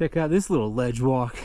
Check out this little ledge walk.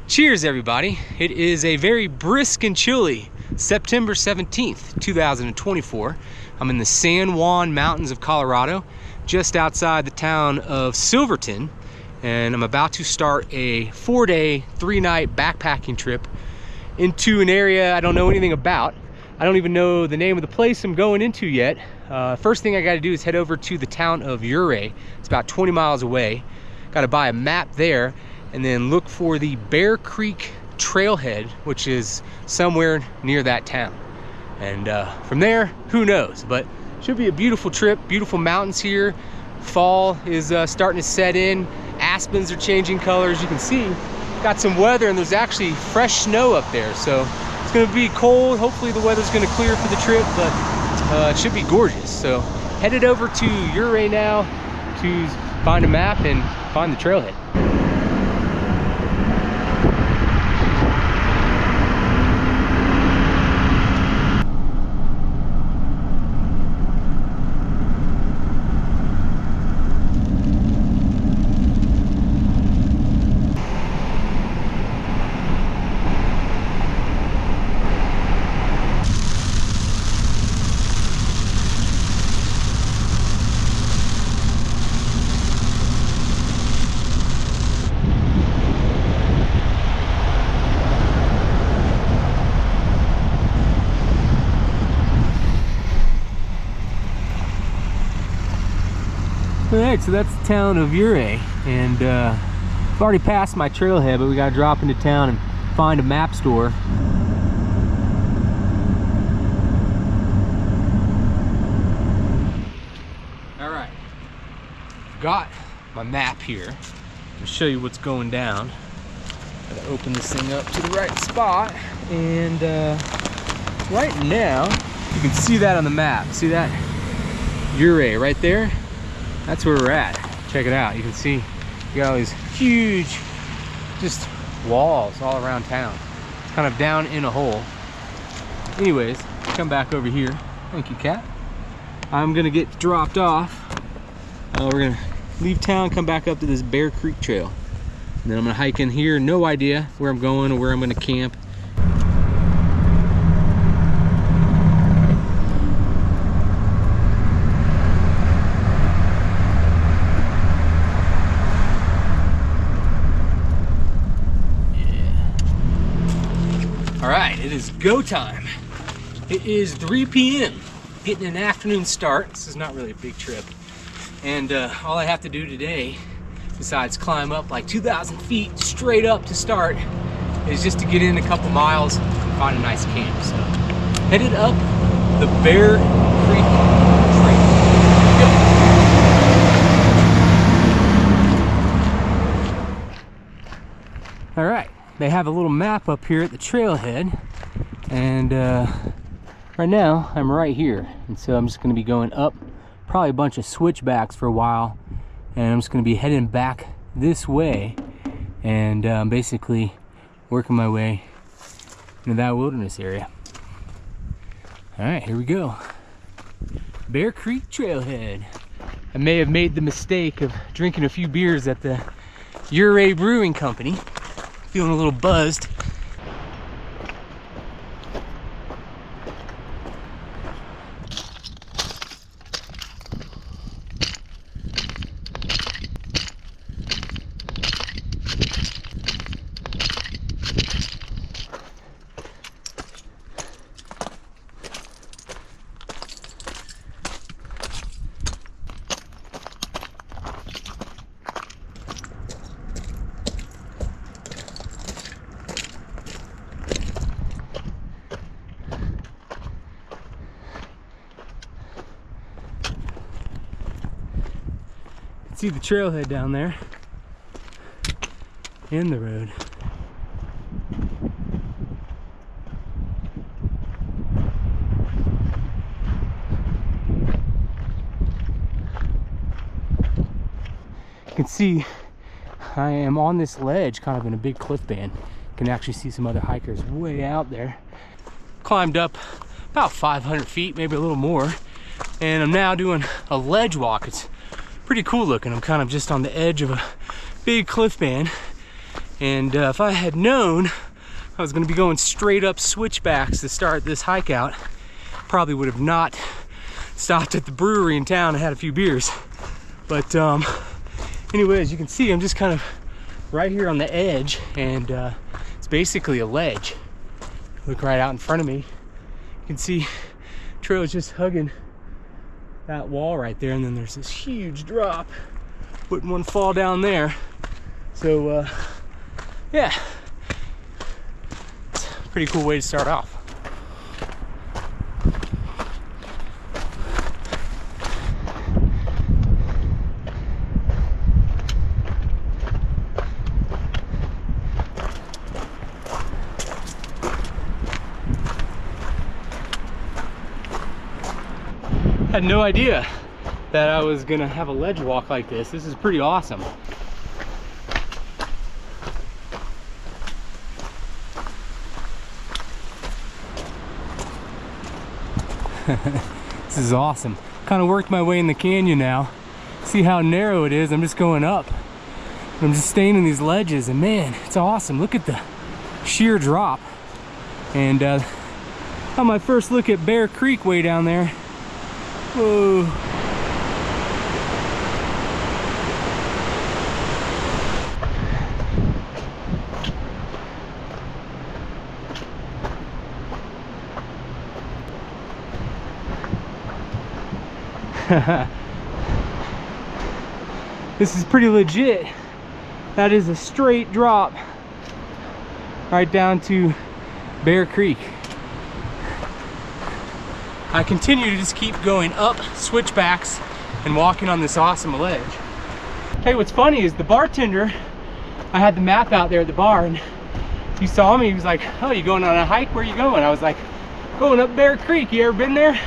Cheers, everybody. It is a very brisk and chilly September 17th, 2024. I'm in the San Juan Mountains of Colorado, just outside the town of Silverton, and I'm about to start a 4-day, 3-night backpacking trip into an area I don't know anything about. I don't even know the name of the place I'm going into yet. First thing I got to do is head over to the town of Ouray. It's about 20 miles away. Got to buy a map there, and then look for the Bear Creek trailhead, which is somewhere near that town. And from there, who knows? But should be a beautiful trip, beautiful mountains here. Fall is starting to set in. Aspens are changing colors. You can see, got some weather, and there's actually fresh snow up there. So it's gonna be cold. Hopefully the weather's gonna clear for the trip, but it should be gorgeous. So headed over to Ouray now to find a map and find the trailhead. Alright, so that's the town of Ouray, and I've already passed my trailhead, but we gotta drop into town and find a map store. Alright, got my map here. I'll show you what's going down. Gotta open this thing up to the right spot, and right now, you can see that on the map. See that? Ouray right there. That's where we're at. Check it out. You can see you got all these huge just walls all around town. It's kind of down in a hole. Anyways, come back over here. Thank you, Kat. I'm gonna get dropped off. We're gonna leave town, come back up to this Bear Creek trail. And then I'm gonna hike in here. No idea where I'm going or where I'm gonna camp. All right, it is go time. It is 3 p.m. Getting an afternoon start. This is not really a big trip. And all I have to do today, besides climb up like 2,000 feet straight up to start, is just to get in a couple miles and find a nice camp. So headed up the Bear Creek Trail. All right. They have a little map up here at the trailhead, and right now I'm right here, and so I'm just going to be going up probably a bunch of switchbacks for a while, and I'm just going to be heading back this way and basically working my way into that wilderness area. All right, here we go. Bear Creek trailhead. I may have made the mistake of drinking a few beers at the Ouray Brewing Company. Feeling a little buzzed. See the trailhead down there and the road. You can see I am on this ledge, kind of in a big cliff band. You can actually see some other hikers way out there. Climbed up about 500 feet, maybe a little more, and I'm now doing a ledge walk. It's pretty cool looking. I'm kind of just on the edge of a big cliff band, and if I had known I was going to be going straight up switchbacks to start this hike out, probably would have not stopped at the brewery in town and had a few beers. But anyways, you can see I'm just kind of right here on the edge, and it's basically a ledge. Look right out in front of me. You can see trail is just hugging that wall right there, and then there's this huge drop. Wouldn't want to fall down there. So yeah, it's a pretty cool way to start off. Had no idea that I was gonna have a ledge walk like this. This is pretty awesome. This is awesome. Kind of worked my way in the canyon now. See how narrow it is. I'm just going up. I'm just staying in these ledges, and man, it's awesome. Look at the sheer drop. And on my first look at Bear Creek way down there. Whoa. This is pretty legit. That is a straight drop right down to Bear Creek. I continue to just keep going up switchbacks and walking on this awesome ledge. Hey, what's funny is the bartender, I had the map out there at the bar, and he saw me. He was like, "Oh, you going on a hike? Where you going?" I was like, "Going up Bear Creek. You ever been there?"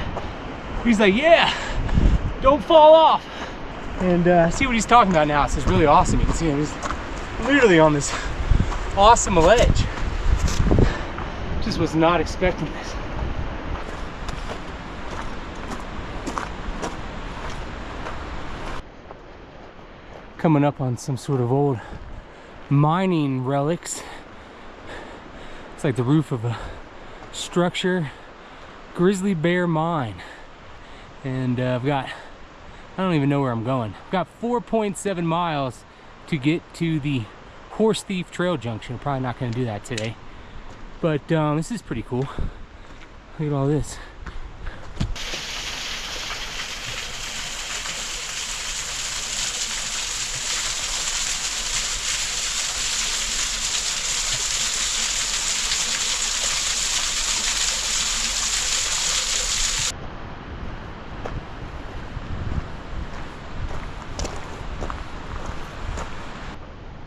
He's like, "Yeah, don't fall off." And see what he's talking about now. This is really awesome. You can see him. He's literally on this awesome ledge. Just was not expecting this. Coming up on some sort of old mining relics. It's like the roof of a structure. Grizzly Bear Mine. And I don't even know where I'm going. I've got 4.7 miles to get to the Horse Thief Trail Junction. I'm probably not going to do that today. But this is pretty cool. Look at all this.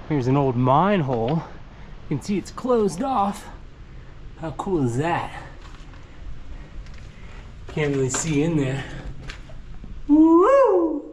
Here's an old mine hole. You can see it's closed off. How cool is that? Can't really see in there. Woo!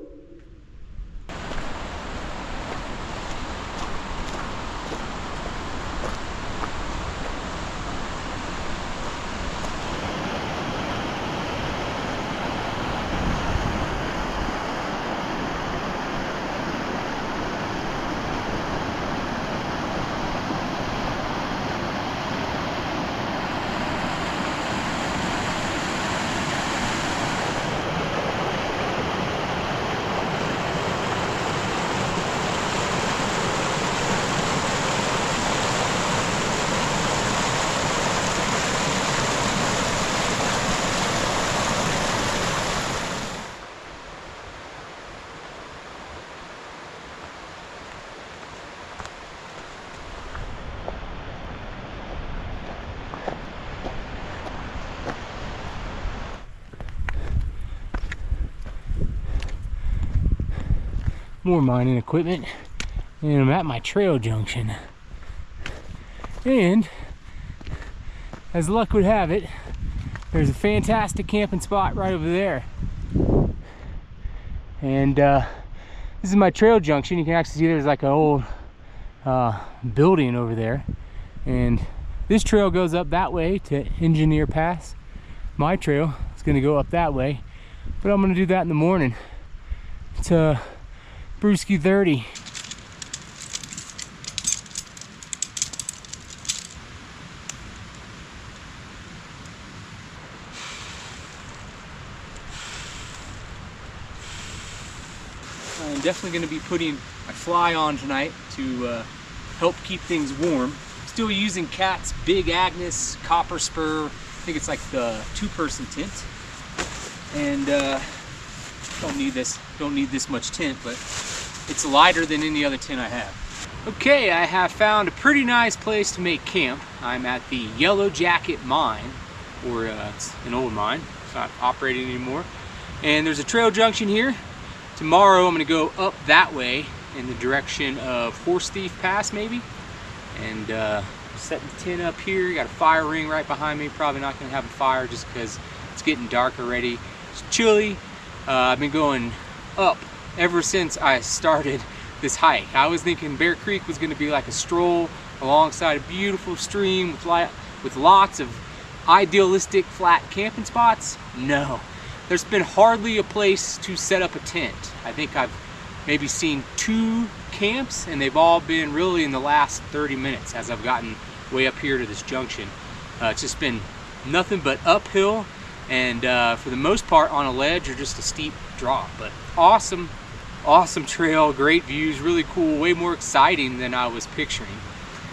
more mining equipment, and I'm at my trail junction. And as luck would have it, there's a fantastic camping spot right over there. And this is my trail junction. You can actually see there's like an old building over there. And this trail goes up that way to Engineer Pass. My trail is going to go up that way, but I'm going to do that in the morning. It's a Brewski 30. I'm definitely going to be putting my fly on tonight to help keep things warm. Still using Cat's Big Agnes Copper Spur. I think it's like the 2-person tent. And don't need this much tent, but it's lighter than any other tent I have. Okay, I have found a pretty nice place to make camp. I'm at the Yellow Jacket Mine, or it's an old mine. It's not operating anymore. And there's a trail junction here. Tomorrow I'm going to go up that way in the direction of Horse Thief Pass maybe, and set the tent up here. Got a fire ring right behind me. Probably not going to have a fire just because it's getting dark already. It's chilly. I've been going up ever since I started this hike. I was thinking Bear Creek was going to be like a stroll alongside a beautiful stream with lots of idealistic flat camping spots. No. There's been hardly a place to set up a tent. I think I've maybe seen 2 camps, and they've all been really in the last 30 minutes as I've gotten way up here to this junction. It's just been nothing but uphill, and for the most part on a ledge or just a steep drop. But awesome trail, great views, really cool, way more exciting than I was picturing.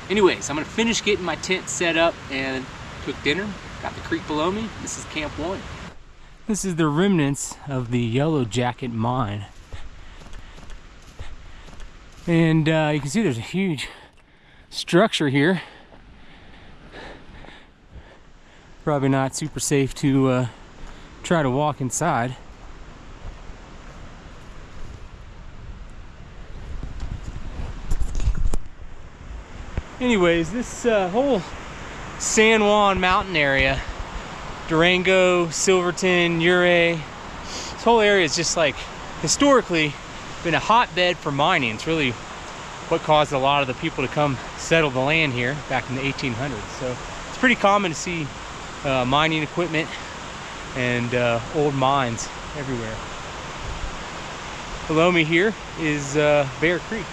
Anyways, I'm gonna finish getting my tent set up and cook dinner. Got the creek below me. This is Camp 1. This is the remnants of the Yellow Jacket Mine. And you can see there's a huge structure here. Probably not super safe to try to walk inside. Anyways, this whole San Juan mountain area, Durango, Silverton, Ouray, this whole area is just like historically been a hotbed for mining. It's really what caused a lot of the people to come settle the land here back in the 1800s. So it's pretty common to see mining equipment and old mines everywhere. Below me here is Bear Creek.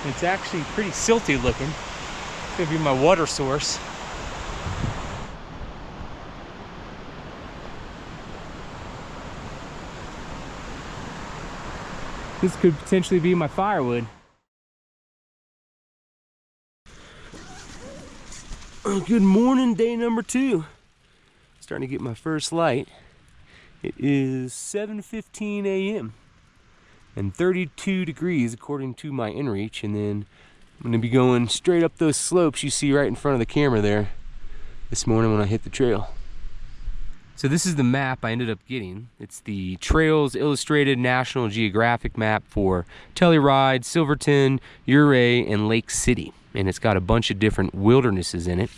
It's actually pretty silty looking. It's gonna be my water source. This could potentially be my firewood. Good morning, day number 2. Starting to get my first light. It is 7:15 a.m. and 32 degrees according to my inReach, and then I'm gonna be going straight up those slopes you see right in front of the camera there this morning when I hit the trail. So this is the map I ended up getting. It's the Trails Illustrated National Geographic map for Telluride, Silverton, Ouray, and Lake City. And it's got a bunch of different wildernesses in it.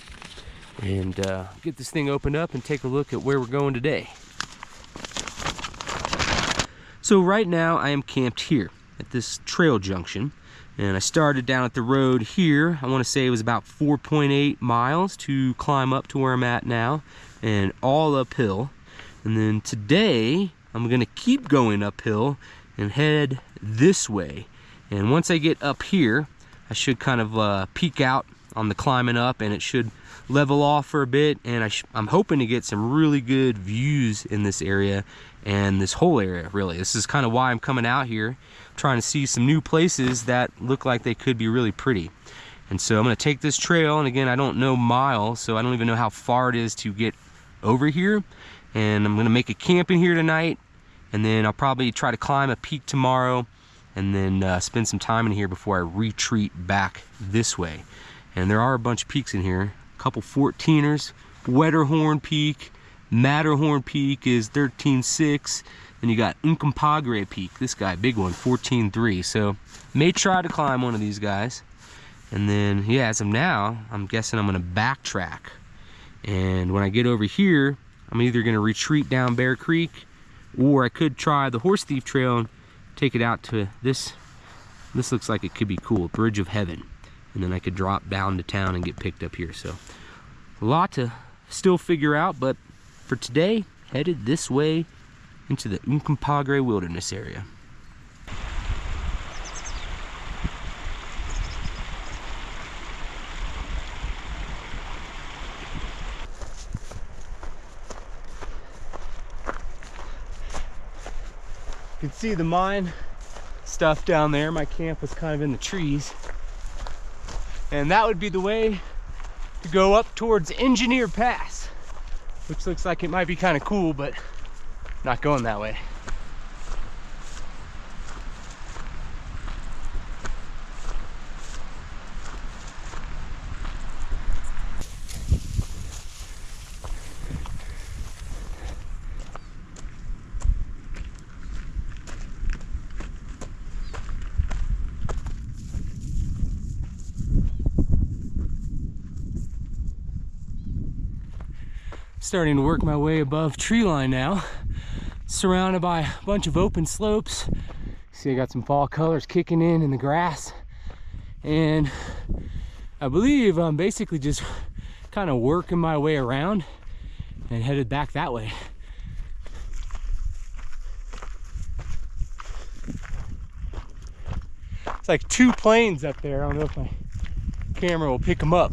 And get this thing opened up and take a look at where we're going today. So right now I am camped here at this trail junction. And I started down at the road here. I want to say it was about 4.8 miles to climb up to where I'm at now, and all uphill. And then today I'm gonna keep going uphill and head this way. And once I get up here, I should kind of peek out on the climbing up, and it should level off for a bit. And I'm hoping to get some really good views in this area and this whole area, really. This is kind of why I'm coming out here, trying to see some new places that look like they could be really pretty. And so I'm gonna take this trail, and again, I don't know miles, so I don't even know how far it is to get over here. And I'm gonna make a camp in here tonight, and then I'll probably try to climb a peak tomorrow, and then spend some time in here before I retreat back this way. And there are a bunch of peaks in here, a couple 14ers, Wetterhorn Peak, Matterhorn Peak is 13.6, And you got Uncompahgre Peak, this guy, big one, 14.3. So may try to climb one of these guys. And then, yeah, as of now, I'm guessing I'm gonna backtrack. And when I get over here, I'm either gonna retreat down Bear Creek, or I could try the Horse Thief Trail and take it out to this. This looks like it could be cool, Bridge of Heaven. And then I could drop down to town and get picked up here. So a lot to still figure out, but for today, headed this way into the Uncompahgre Wilderness area. You can see the mine stuff down there. My camp was kind of in the trees. And that would be the way to go up towards Engineer Pass, which looks like it might be kind of cool, but not going that way. Starting to work my way above tree line now, surrounded by a bunch of open slopes. See, I got some fall colors kicking in the grass, and I believe I'm basically just kind of working my way around and headed back that way. It's like two planes up there. I don't know if my camera will pick them up.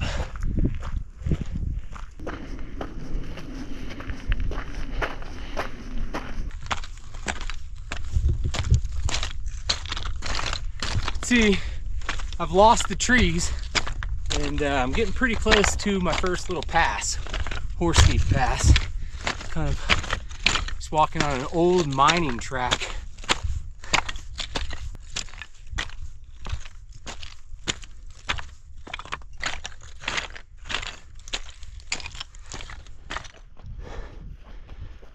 See, I've lost the trees, and I'm getting pretty close to my first little pass, Horse Thief Pass. Kind of just walking on an old mining track.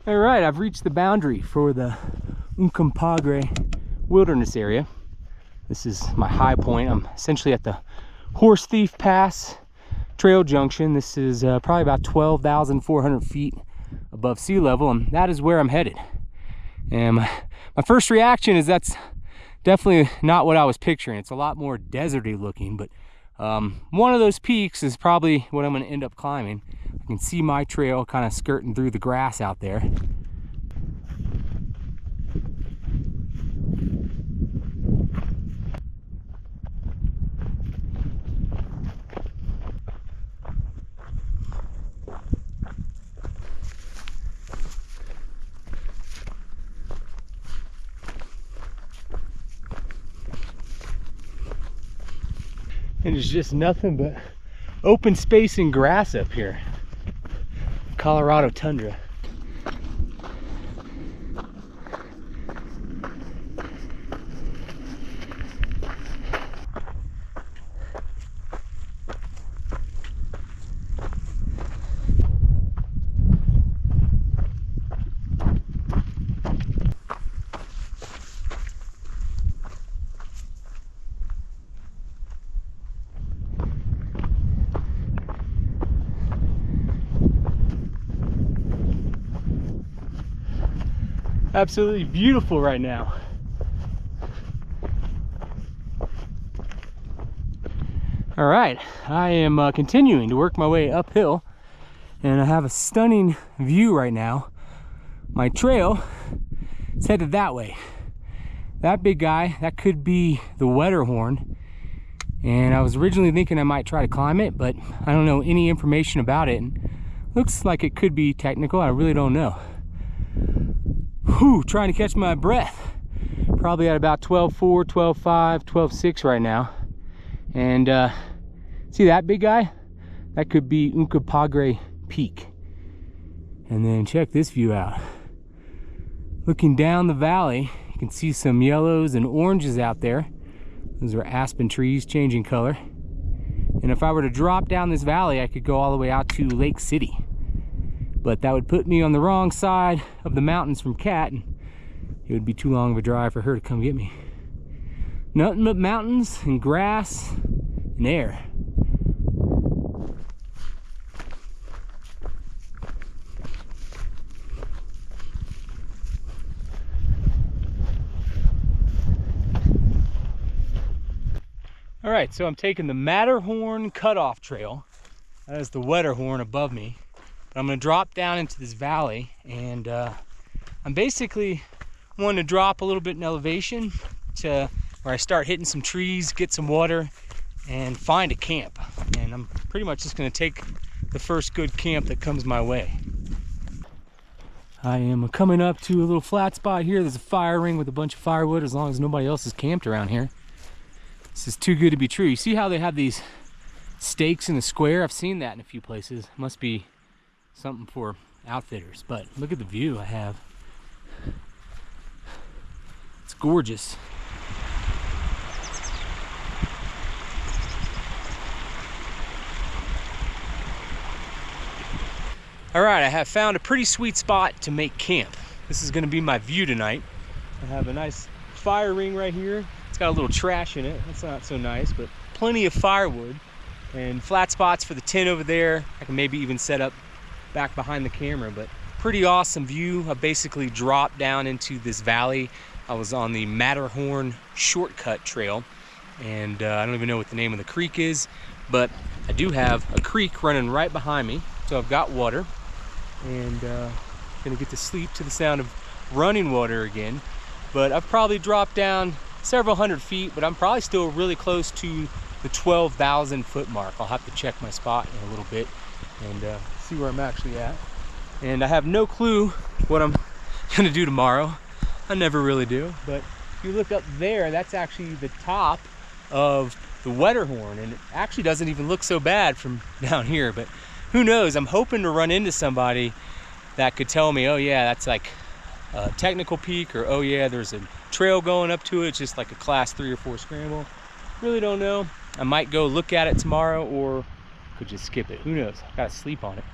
All right, I've reached the boundary for the Uncompahgre Wilderness area. This is my high point. I'm essentially at the Horse Thief Pass trail junction. This is probably about 12,400 feet above sea level, and that is where I'm headed. And my first reaction is that's definitely not what I was picturing. It's a lot more deserty looking, but one of those peaks is probably what I'm going to end up climbing. I can see my trail kind of skirting through the grass out there. And it's just nothing but open space and grass up here. Colorado tundra. Absolutely beautiful right now. All right, I am continuing to work my way uphill, and I have a stunning view right now. My trail is headed that way. That big guy, that could be the Wetterhorn, and I was originally thinking I might try to climb it, but I don't know any information about it. And looks like it could be technical. I really don't know. Whew, trying to catch my breath. Probably at about 12.4, 12.5, 12.6 right now. And see that big guy? That could be Uncompahgre Peak. And then check this view out. Looking down the valley, you can see some yellows and oranges out there. Those are aspen trees changing color. And if I were to drop down this valley, I could go all the way out to Lake City. But that would put me on the wrong side of the mountains from Cat, and it would be too long of a drive for her to come get me. Nothing but mountains and grass and air. All right, so I'm taking the Matterhorn cutoff trail. That is the Wetterhorn above me. But I'm gonna drop down into this valley, and I'm basically wanting to drop a little bit in elevation to where I start hitting some trees, get some water, and find a camp. And I'm pretty much just gonna take the first good camp that comes my way. I am coming up to a little flat spot here. There's a fire ring with a bunch of firewood, as long as nobody else is camped around here. This is too good to be true. You see how they have these stakes in the square? I've seen that in a few places. Must be something for outfitters, but look at the view I have. It's gorgeous. All right, I have found a pretty sweet spot to make camp. This is gonna be my view tonight. I have a nice fire ring right here. It's got a little trash in it. That's not so nice, but plenty of firewood and flat spots for the tent over there. I can maybe even set up back behind the camera, but pretty awesome view. I basically dropped down into this valley. I was on the Matterhorn shortcut trail, and I don't even know what the name of the creek is, but I do have a creek running right behind me, so I've got water, and gonna get to sleep to the sound of running water again. But I've probably dropped down several hundred feet, but I'm probably still really close to the 12,000 foot mark. I'll have to check my spot in a little bit and see where I'm actually at. And I have no clue what I'm gonna do tomorrow. I never really do, but if you look up there, that's actually the top of the Wetterhorn, and it actually doesn't even look so bad from down here, but who knows? I'm hoping to run into somebody that could tell me, oh yeah, that's like a technical peak, or oh yeah, there's a trail going up to it. It's just like a class 3 or 4 scramble. Really don't know. I might go look at it tomorrow, or could just skip it. Who knows? I gotta sleep on it.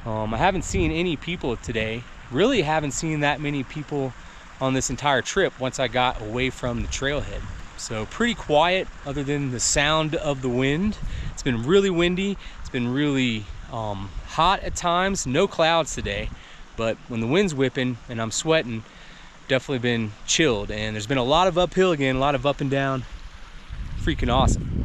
I haven't seen any people today. Really haven't seen that many people on this entire trip once I got away from the trailhead. So pretty quiet, other than the sound of the wind. It's been really windy. It's been really hot at times. No clouds today, but when the wind's whipping and I'm sweating, definitely been chilled. And there's been a lot of uphill again, a lot of up and down. Freaking awesome.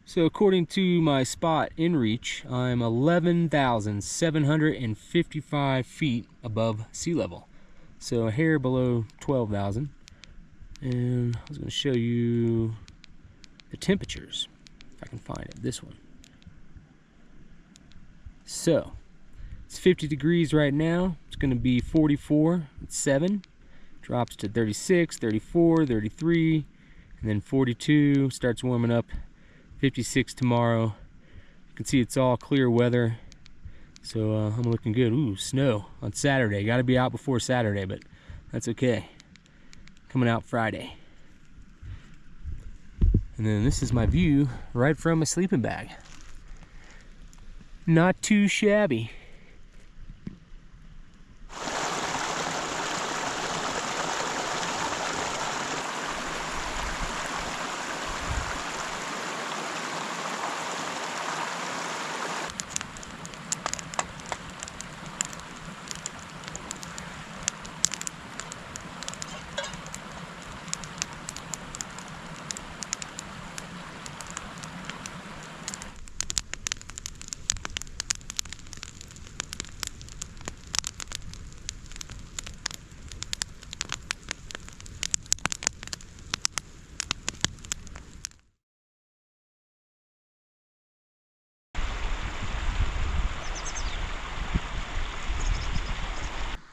So according to my spot in reach, I'm 11,755 feet above sea level. So a hair below 12,000. And I was going to show you the temperatures, if I can find it, this one. So it's 50 degrees right now. It's going to be 44 at 7. Drops to 36, 34, 33, and then 42. Starts warming up. 56 tomorrow. You can see it's all clear weather, so I'm looking good. Ooh, snow on Saturday. Got to be out before Saturday, but that's okay. Coming out Friday. And then this is my view right from my sleeping bag. Not too shabby.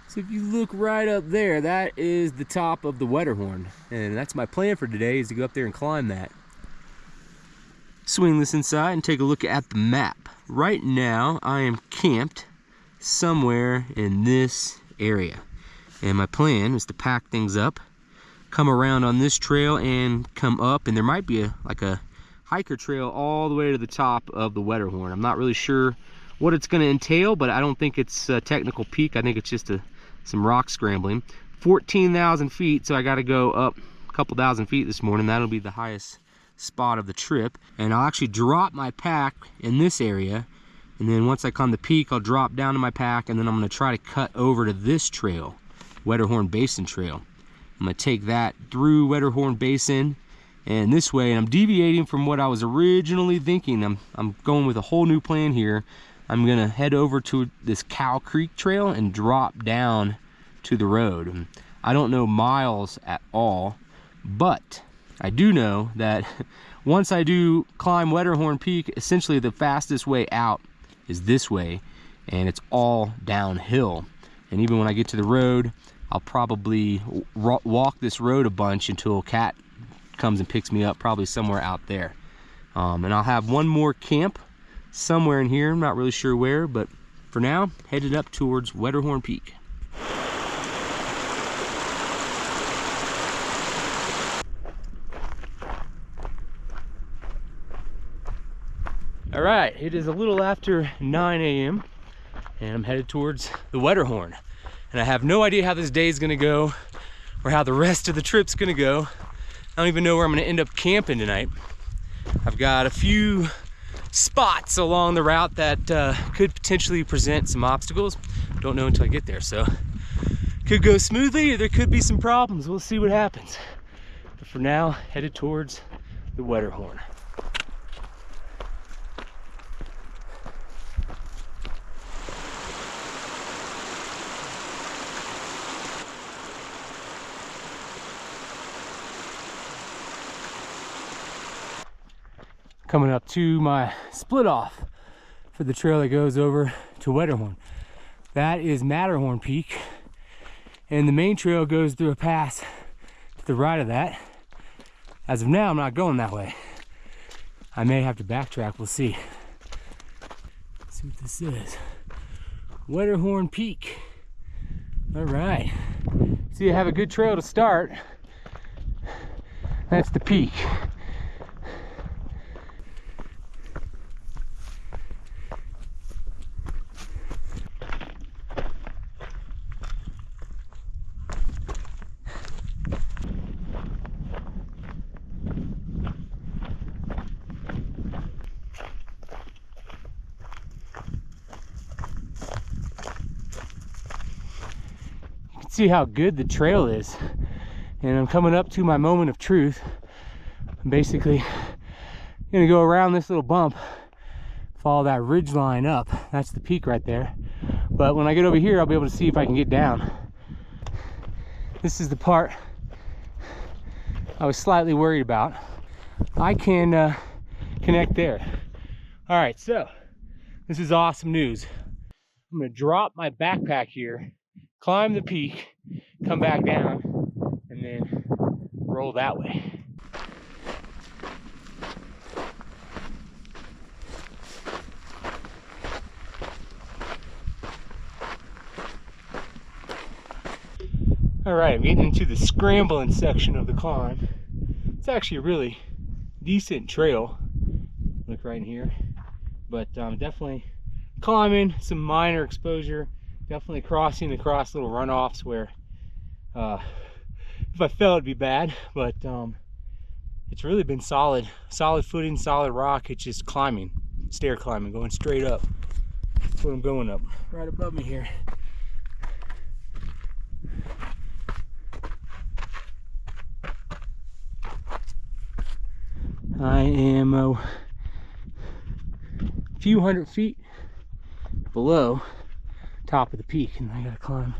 So if you look right up there, that is the top of the Wetterhorn, and that's my plan for today, is to go up there and climb that. Swing this inside and take a look at the map. Right now I am camped somewhere in this area. And my plan is to pack things up, come around on this trail and come up, and there might be like a hiker trail all the way to the top of the Wetterhorn. I'm not really sure what it's going to entail, but I don't think it's a technical peak. I think it's just some rock scrambling. 14,000 feet, so I got to go up a couple thousand feet this morning. That'll be the highest spot of the trip. And I'll actually drop my pack in this area, and then once I climb the peak, I'll drop down to my pack, and then I'm going to try to cut over to this trail, Wetterhorn Basin Trail. I'm going to take that through Wetterhorn Basin and this way, and I'm deviating from what I was originally thinking. I'm going with a whole new plan here. I'm going to head over to this Cow Creek Trail and drop down to the road. And I don't know miles at all, but I do know that once I do climb Wetterhorn Peak, essentially the fastest way out is this way, and it's all downhill. And even when I get to the road, I'll probably walk this road a bunch until Cat comes and picks me up, probably somewhere out there. And I'll have one more camp somewhere in here. I'm not really sure where, but for now, headed up towards Wetterhorn Peak. All right, it is a little after 9 a.m. and I'm headed towards the Wetterhorn. And I have no idea how this day is gonna go or how the rest of the trip's gonna go. I don't even know where I'm gonna end up camping tonight. I've got a few spots along the route that could potentially present some obstacles. Don't know until I get there, so could go smoothly or there could be some problems. We'll see what happens. But for now, headed towards the Wetterhorn. Coming up to my split off for the trail that goes over to Wetterhorn. That is Matterhorn Peak, and the main trail goes through a pass to the right of that. As of now, I'm not going that way. I may have to backtrack, we'll see. Let's see what this is. Wetterhorn Peak. All right. See, I have a good trail to start. That's the peak. See how good the trail is, and I'm coming up to my moment of truth. I'm basically gonna go around this little bump, follow that ridge line up. That's the peak right there. But when I get over here, I'll be able to see if I can get down. This is the part I was slightly worried about. I can connect there. All right, so this is awesome news. I'm gonna drop my backpack here, climb the peak, come back down, and then roll that way. All right, I'm getting into the scrambling section of the climb. It's actually a really decent trail. Look right in here, but definitely climbing, some minor exposure. Definitely crossing across little runoffs where if I fell it'd be bad, but it's really been solid footing, solid rock. It's just climbing, stair climbing, going straight up. That's what I'm going up, right above me here. I am a few hundred feet below top of the peak, and I gotta climb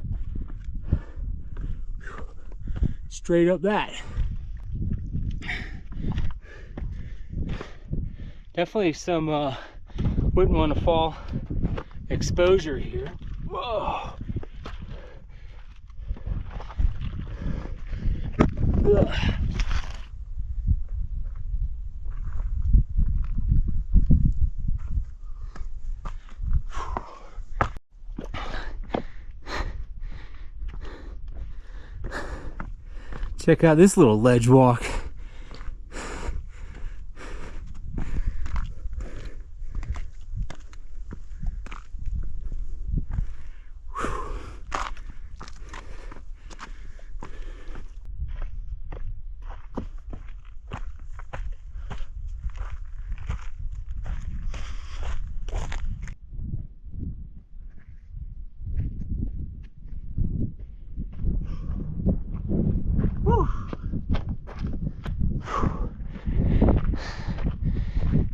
straight up that. Definitely some wouldn't want to fall exposure here. Whoa. Ugh. Check out this little ledge walk.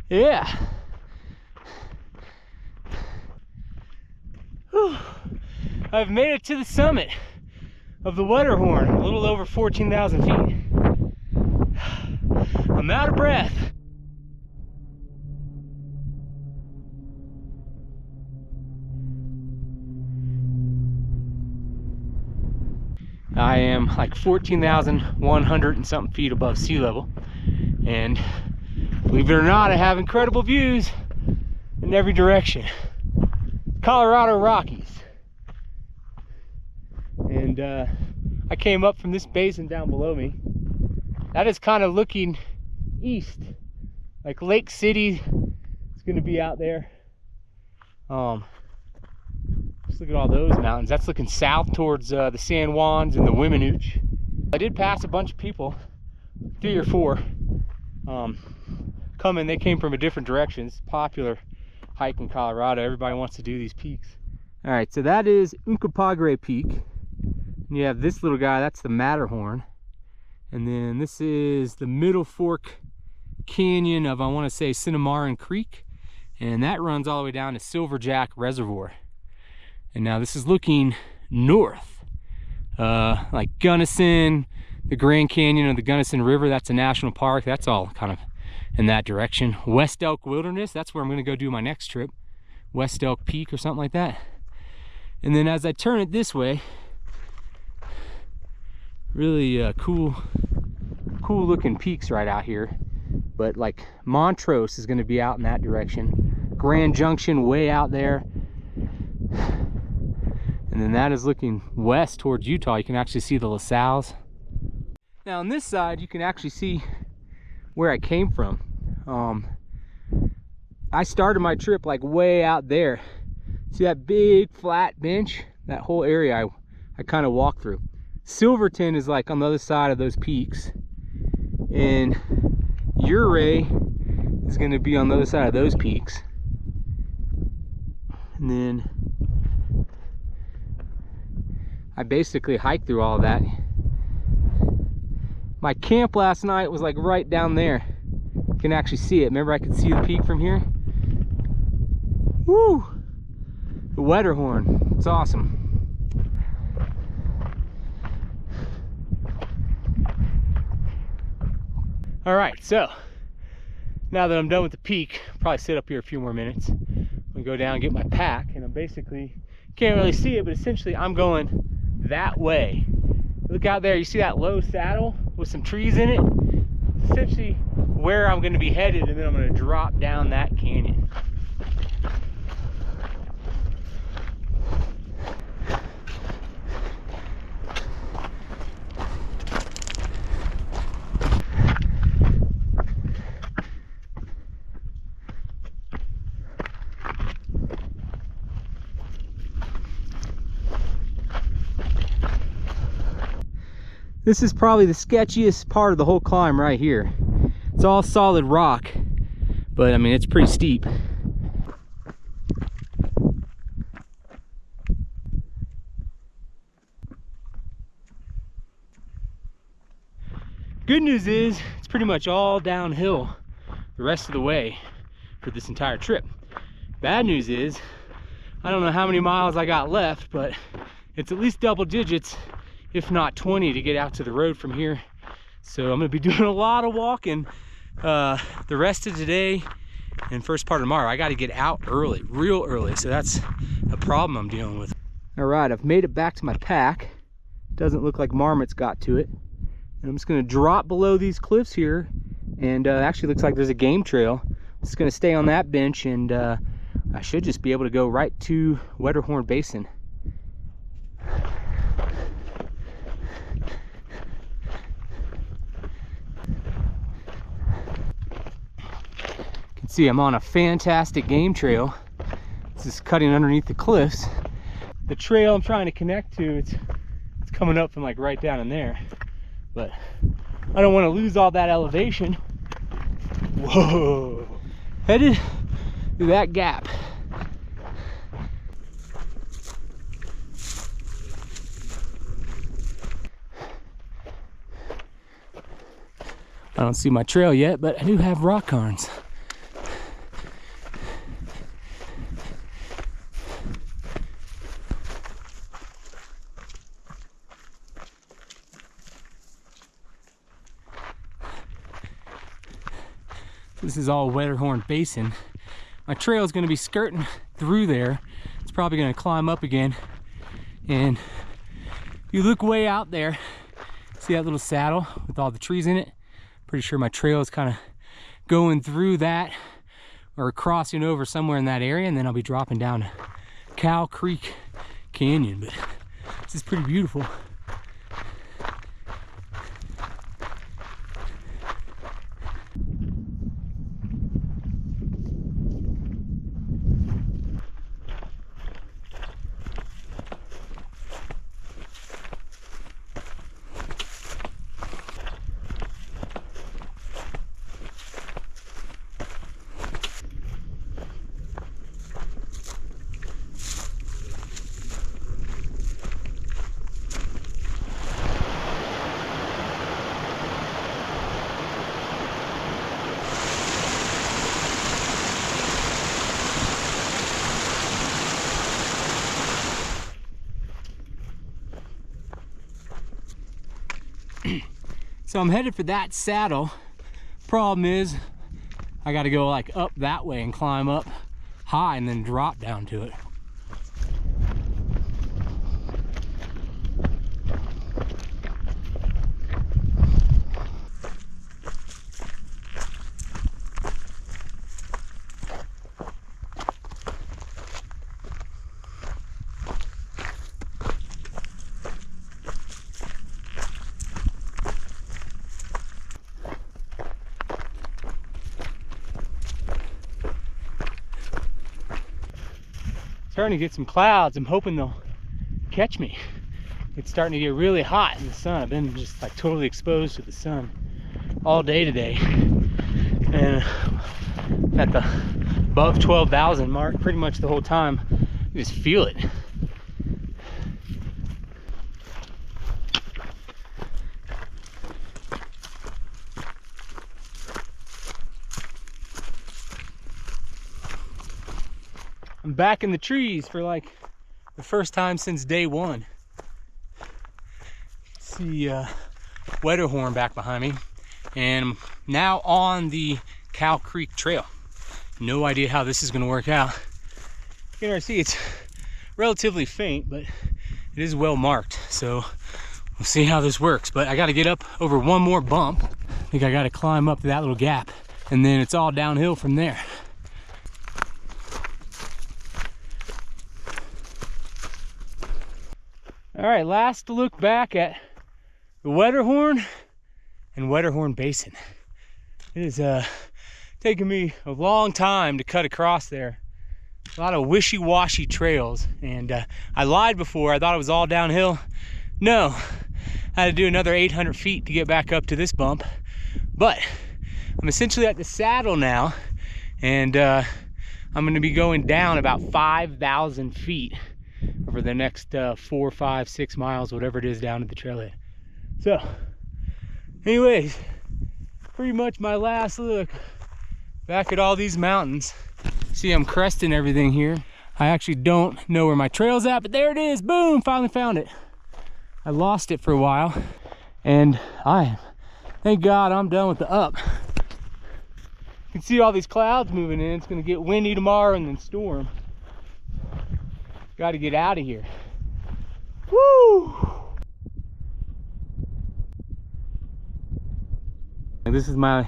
Yeah. Whew. I've made it to the summit of the Wetterhorn, a little over 14,000 feet. I'm out of breath. I am like 14,100 and something feet above sea level, and believe it or not, I have incredible views in every direction. Colorado Rockies. And I came up from this basin down below me. That is kind of looking east, like Lake City is going to be out there. Just look at all those mountains. That's looking south towards the San Juans and the Weminuche. I did pass a bunch of people, 3 or 4, coming. They came from a different direction. It's a popular hike in Colorado. Everybody wants to do these peaks. All right, so that is Uncompahgre Peak. And you have this little guy, that's the Matterhorn. And then this is the Middle Fork Canyon of, I want to say, Cinnamon Creek. And that runs all the way down to Silverjack Reservoir. And now this is looking north, like Gunnison, the Grand Canyon of the Gunnison River. That's a national park. That's all kind of in that direction. West Elk Wilderness, that's where I'm going to go do my next trip. West Elk Peak or something like that. And then as I turn it this way, really cool looking peaks right out here. But like Montrose is going to be out in that direction. Grand Junction way out there. And then that is looking west towards Utah. You can actually see the LaSalle's. Now on this side, you can actually see where I came from. I started my trip like way out there. See that big flat bench? That whole area I kind of walked through. Silverton is like on the other side of those peaks. And Ouray is going to be on the other side of those peaks. And then I basically hiked through all of that. My camp last night was like right down there. You can actually see it. Remember, I could see the peak from here. Woo! The Wetterhorn. It's awesome. All right, so now that I'm done with the peak, I'll probably sit up here a few more minutes. I'm gonna go down and get my pack, and I'm basically, can't really see it, but essentially I'm going that way. Look out there, you see that low saddle with some trees in it? It's essentially where I'm going to be headed, and then I'm going to drop down that canyon. This is probably the sketchiest part of the whole climb right here. It's all solid rock, but I mean, it's pretty steep. Good news is it's pretty much all downhill the rest of the way for this entire trip. Bad news is I don't know how many miles I got left, but it's at least double digits, if not 20, to get out to the road from here. So I'm gonna be doing a lot of walking the rest of today and first part of tomorrow. I gotta get out early, real early, so that's a problem I'm dealing with. All right, I've made it back to my pack. Doesn't look like marmots got to it. And I'm just gonna drop below these cliffs here, and actually looks like there's a game trail. I'm just gonna stay on that bench, and I should just be able to go right to Wetterhorn Basin. Let's see, I'm on a fantastic game trail. This is cutting underneath the cliffs. The trail I'm trying to connect to, it's coming up from like right down in there. But I don't want to lose all that elevation. Whoa! Headed through that gap. I don't see my trail yet, but I do have rock cairns. This is all Wetterhorn Basin. My trail is going to be skirting through there. It's probably going to climb up again. And if you look way out there, see that little saddle with all the trees in it? Pretty sure my trail is kind of going through that or crossing over somewhere in that area, and then I'll be dropping down to Cow Creek Canyon. But this is pretty beautiful. So I'm headed for that saddle. Problem is, I gotta go like up that way and climb up high and then drop down to it. Starting to get some clouds. I'm hoping they'll catch me. It's starting to get really hot in the sun. I've been just like totally exposed to the sun all day today, and at the above 12,000 mark pretty much the whole time. You just feel it. I'm back in the trees for like the first time since day one. See Wetterhorn back behind me, and I'm now on the Cow Creek Trail. No idea how this is going to work out. You can already see it's relatively faint, but it is well marked, so we'll see how this works. But I got to get up over one more bump. I think I got to climb up to that little gap, and then it's all downhill from there. All right, last look back at the Wetterhorn and Wetterhorn Basin. It is taken me a long time to cut across there. A lot of wishy-washy trails, and I lied before. I thought it was all downhill. No, I had to do another 800 feet to get back up to this bump. But I'm essentially at the saddle now, and I'm going to be going down about 5,000 feet over the next 4, 5, 6 miles, whatever it is, down to the trailhead. So anyways, pretty much my last look back at all these mountains. See, I'm cresting everything here. I actually don't know where my trail's at, but there it is. Boom, finally found it. I lost it for a while, and thank God I'm done with the up. You can see all these clouds moving in. It's gonna get windy tomorrow and then storm. Got to get out of here. Woo! And this is my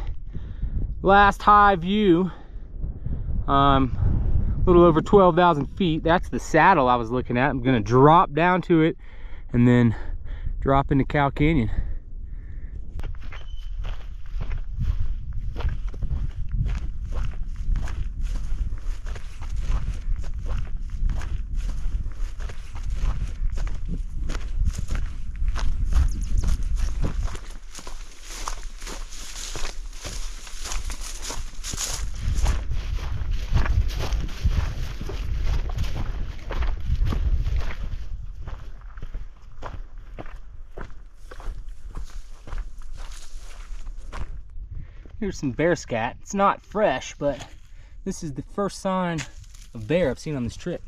last high view. A little over 12,000 feet. That's the saddle I was looking at. I'm gonna drop down to it and then drop into Cow Canyon. Here's some bear scat. It's not fresh, but this is the first sign of bear I've seen on this trip.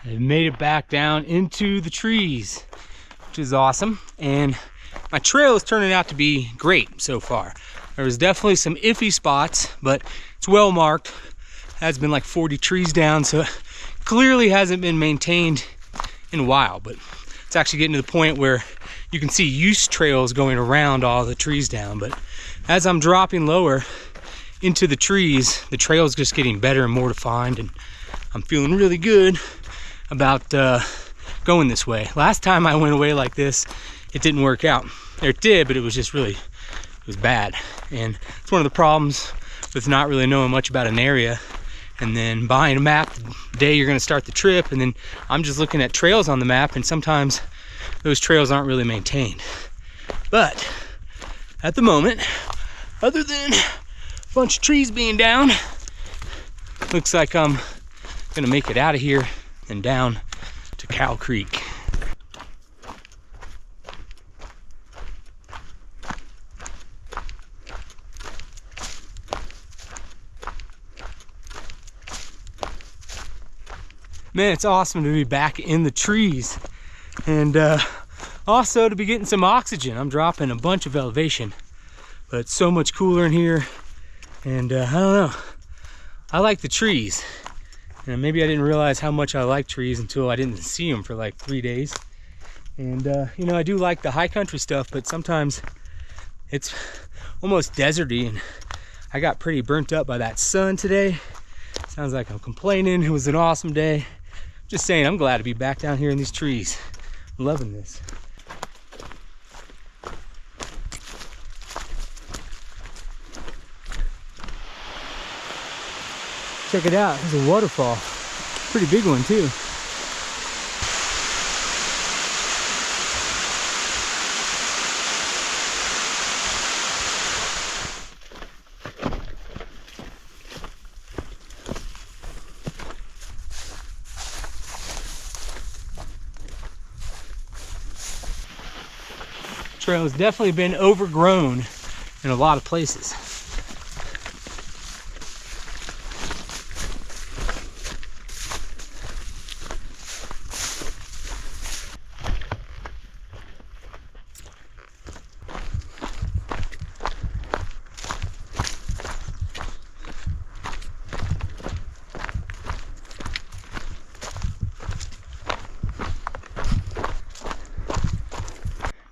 I've made it back down into the trees, which is awesome. And my trail is turning out to be great so far. There was definitely some iffy spots, but it's well marked. Has been like 40 trees down, so it clearly hasn't been maintained in a while, but it's actually getting to the point where you can see use trails going around all the trees down. But as I'm dropping lower into the trees, the trail is just getting better and more defined, and I'm feeling really good about going this way. Last time I went away like this, it didn't work out. It did, but it was just really, it was bad. And it's one of the problems with not really knowing much about an area and then buying a map the day you're going to start the trip, and then I'm just looking at trails on the map, and sometimes those trails aren't really maintained. But at the moment, other than a bunch of trees being down, looks like I'm gonna make it out of here and down to Cow Creek. Man, it's awesome to be back in the trees, and also to be getting some oxygen. I'm dropping a bunch of elevation, but it's so much cooler in here, and I don't know, I like the trees. And maybe I didn't realize how much I like trees until I didn't see them for like 3 days. And you know, I do like the high country stuff, but sometimes it's almost deserty, and I got pretty burnt up by that sun today. Sounds like I'm complaining. It was an awesome day. Just saying, I'm glad to be back down here in these trees. I'm loving this. Check it out, there's a waterfall. Pretty big one too. Trail has definitely been overgrown in a lot of places.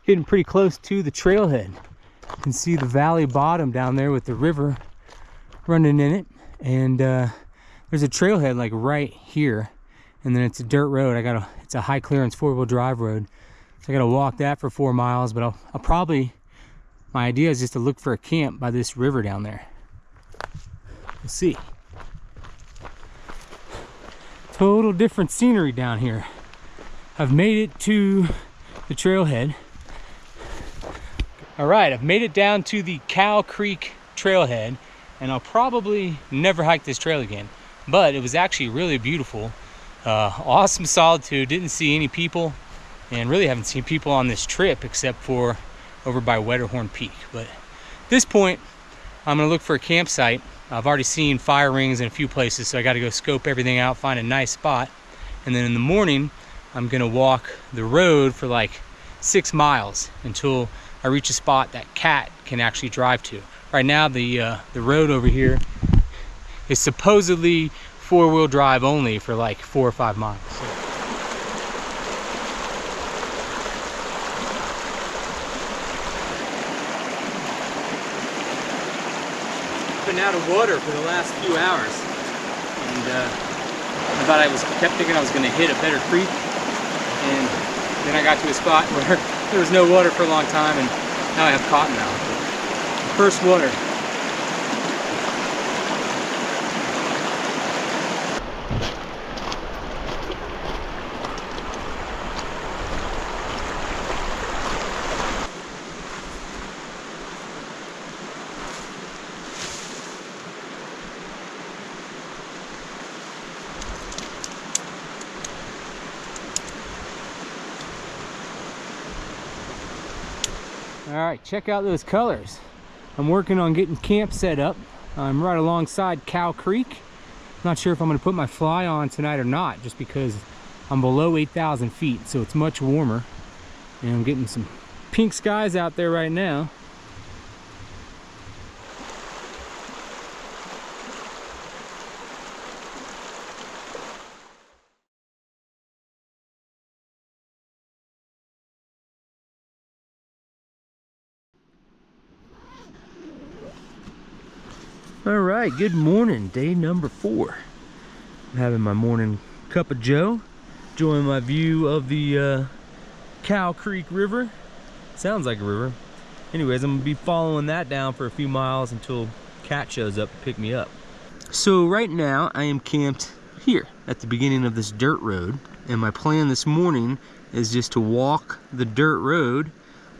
Getting pretty close to the trailhead. You can see the valley bottom down there with the river running in it, and there's a trailhead like right here, and then it's a dirt road. It's a high clearance 4-wheel drive road, so I gotta walk that for 4 miles. But I'll probably, my idea is just to look for a camp by this river down there. We'll see. Total different scenery down here. I've made it to the trailhead. All right, I've made it down to the Cow Creek trailhead, and I'll probably never hike this trail again, but it was actually really beautiful. Awesome solitude, didn't see any people, and really haven't seen people on this trip except for over by Wetterhorn Peak. But at this point, I'm gonna look for a campsite. I've already seen fire rings in a few places, so I gotta go scope everything out, find a nice spot, and then in the morning, I'm gonna walk the road for like 6 miles until I reach a spot that Cat can actually drive to. Right now, the road over here is supposedly 4-wheel drive only for like 4 or 5 miles. So. Been out of water for the last few hours, and I thought kept thinking I was going to hit a better creek, and then I got to a spot where there was no water for a long time, and now I have cottonmouth. First water. All right, check out those colors. I'm working on getting camp set up. I'm right alongside Cow Creek. Not sure if I'm gonna put my fly on tonight or not, just because I'm below 8,000 feet, so it's much warmer. And I'm getting some pink skies out there right now. All right, good morning, day number 4. I'm having my morning cup of joe, enjoying my view of the Cow Creek River. Sounds like a river. Anyways, I'm gonna be following that down for a few miles until Cat shows up to pick me up. So right now I am camped here at the beginning of this dirt road, and my plan this morning is just to walk the dirt road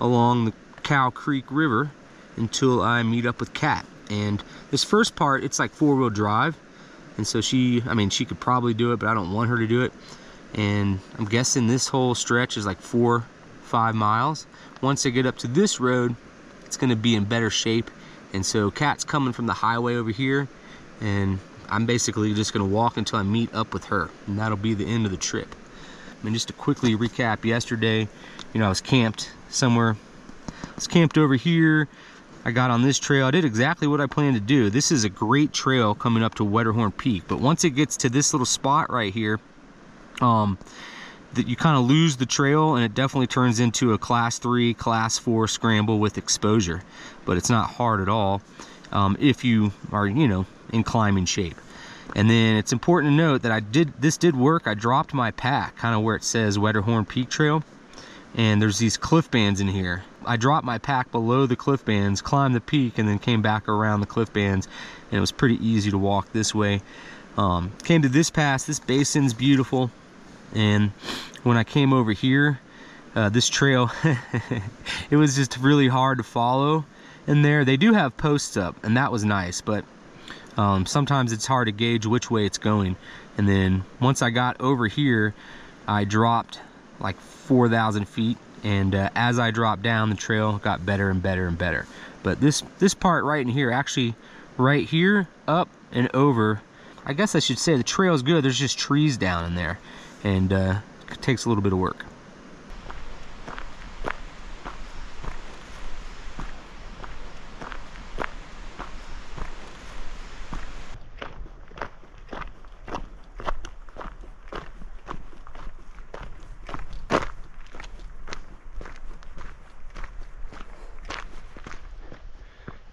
along the Cow Creek River until I meet up with Cat. And this first part, it's like 4-wheel drive, and so she could probably do it, but I don't want her to do it. And I'm guessing this whole stretch is like 4-5 miles. Once I get up to this road, it's gonna be in better shape. And so Kat's coming from the highway over here, and I'm basically just gonna walk until I meet up with her, and that'll be the end of the trip. And just to quickly recap, yesterday, I was camped somewhere. I was camped over here. I got on this trail. I did exactly what I planned to do. This is a great trail coming up to Wetterhorn Peak, but once it gets to this little spot right here, that you kind of lose the trail, and it definitely turns into a class 3, class 4 scramble with exposure. But it's not hard at all if you are, in climbing shape. And then it's important to note that this did work. I dropped my pack kind of where it says Wetterhorn Peak Trail, and there's these cliff bands in here. I dropped my pack below the cliff bands, climbed the peak, and then came back around the cliff bands, and it was pretty easy to walk this way. Came to this pass. This basin's beautiful, and when I came over here, this trail, it was just really hard to follow in there. They do have posts up, and that was nice, but sometimes it's hard to gauge which way it's going. And then once I got over here, I dropped like 4,000 feet, and as I dropped down, the trail got better and better and better. But this part right in here, actually right here, up and over, I guess I should say the trail's good. There's just trees down in there, and it takes a little bit of work.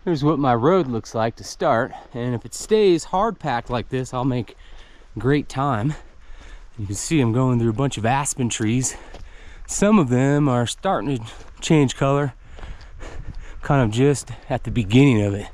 Here's what my road looks like to start, and if it stays hard packed like this, I'll make great time. You can see I'm going through a bunch of aspen trees. Some of them are starting to change color, kind of just at the beginning of it.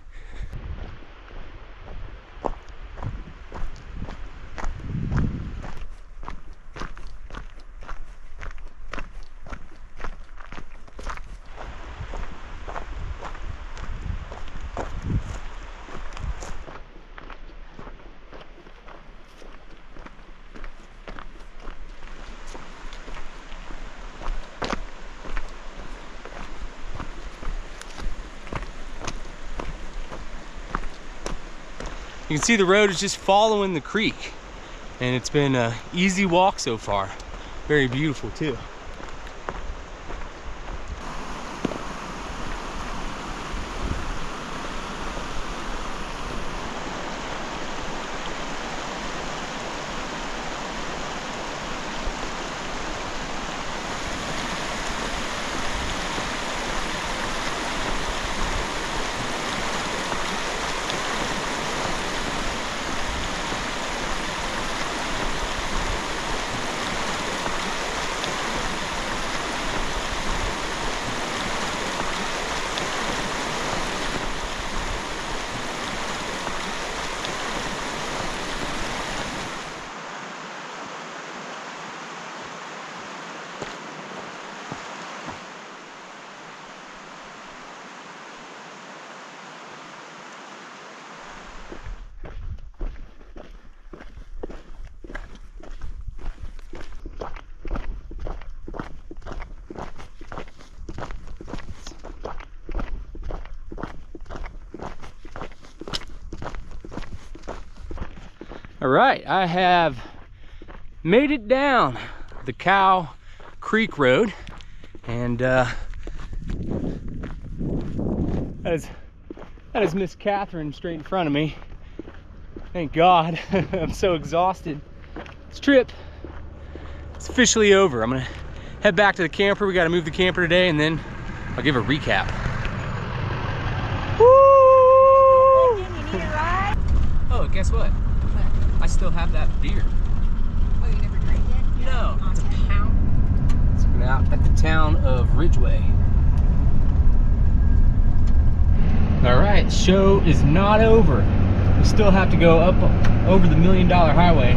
You can see the road is just following the creek, and it's been an easy walk so far. Very beautiful too. All right, I have made it down the Cow Creek Road, and that is Miss Catherine straight in front of me. Thank God. I'm so exhausted. This trip is officially over. I'm gonna head back to the camper. We gotta move the camper today, and then I'll give a recap. Woo! You need a ride? Oh, guess what? I still have that beer. Oh, you never drank it? No, it's a pound. It's been out at the town of Ridgeway. All right, show is not over. We still have to go up over the $1 Million Highway